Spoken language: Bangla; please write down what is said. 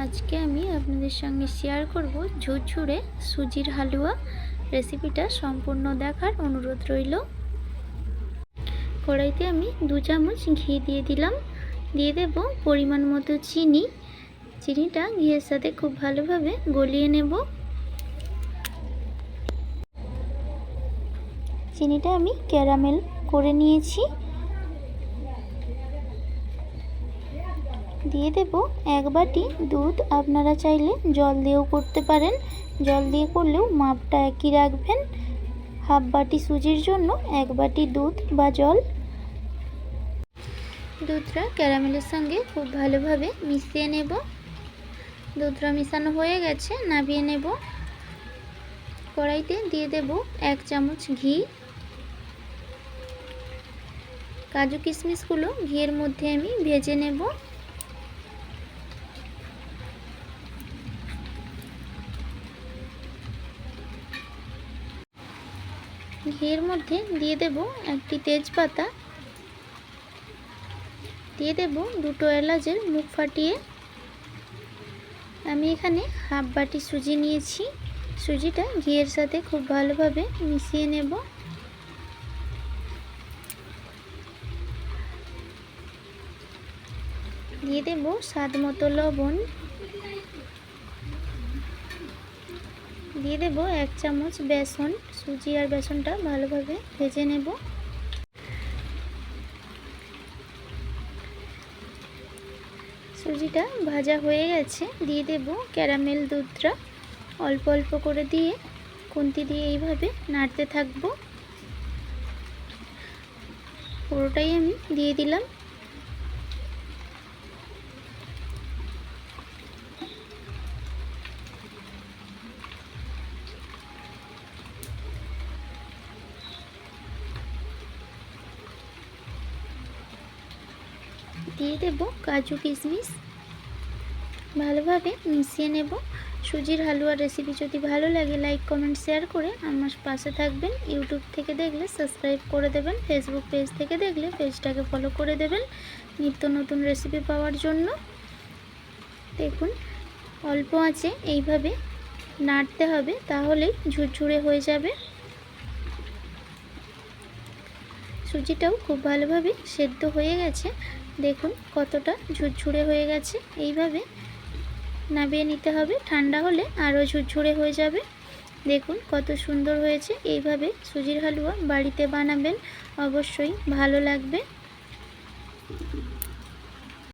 আজকে আমি আপনাদের সঙ্গে শেয়ার করব ঝুরঝুরে সুজির হালুয়া রেসিপিটা সম্পূর্ণ দেখার অনুরোধ রইল। কড়াইতে আমি 2 চামচ ঘি দিয়ে দিলাম, দিয়ে দেব পরিমাণ মতো চিনি। চিনিটা ঘিয়ের সাথে খুব ভালোভাবে গলিয়ে নেব। চিনিটা আমি ক্যারামেল করে নিয়েছি। দিয়ে দেব 1 বাটি দুধ। আপনারা চাইলে জল দিয়েও করতে পারেন, জল দিয়ে করলেও মাপটা একই রাখবেন। হাফ বাটি সুজির জন্য 1 বাটি দুধ বা জল। দুধটা ক্যারামেলের সঙ্গে খুব ভালোভাবে মিশিয়ে নেব। দুধটা মিশানো হয়ে গেছে, নামিয়ে নেব। কড়াইতে দিয়ে দেব 1 চামচ ঘি। কাজু কিশমিশগুলো ঘিয়ের মধ্যে আমি ভেজে নেব। ঘিয়ের মধ্যে দিয়ে দেব 1টি তেজপাতা, দিয়ে দেব 2টো এলাচের মুখ ফাটিয়ে। আমি এখানে হাফ বাটি সুজি নিয়েছি। সুজিটা ঘিয়ের সাথে খুব ভালোভাবে মিশিয়ে নেব। দিয়ে দেব স্বাদ মতো লবণ, দিয়ে দেব 1 চামচ বেসন। সুজি আর বেসনটা ভালোভাবে ভেজে নেব। সুজিটা ভাজা হয়ে গেছে, দিয়ে দেব ক্যারামেল দুধটা অল্প অল্প করে দিয়ে খুন্তি দিয়ে এইভাবে নাড়তে থাকবো। পুরোটাই আমি দিয়ে দিলাম। দিয়ে দেব কাজু কিশমিশ, ভালোভাবে মিশিয়ে নেব। সুজির হালুয়ার রেসিপি যদি ভালো লাগে লাইক কমেন্ট শেয়ার করে আমার পাশে থাকবেন। ইউটিউব থেকে দেখলে সাবস্ক্রাইব করে দেবেন, ফেসবুক পেজ থেকে দেখলে পেজটাকে ফলো করে দেবেন নিত্য নতুন রেসিপি পাওয়ার জন্য। দেখুন অল্প আঁচে এইভাবে নাড়তে হবে, তাহলেই ঝুরঝুরে হয়ে যাবে। সুজিটাও খুব ভালোভাবে সেদ্ধ হয়ে গেছে। দেখুন কতটা ঝুরঝুরে হয়ে গেছে। এইভাবে নামিয়ে নিতে হবে, ঠান্ডা হলে আরও ঝুরঝুরে হয়ে যাবে। দেখুন কত সুন্দর হয়েছে। এইভাবে সুজির হালুয়া বাড়িতে বানাবেন, অবশ্যই ভালো লাগবে।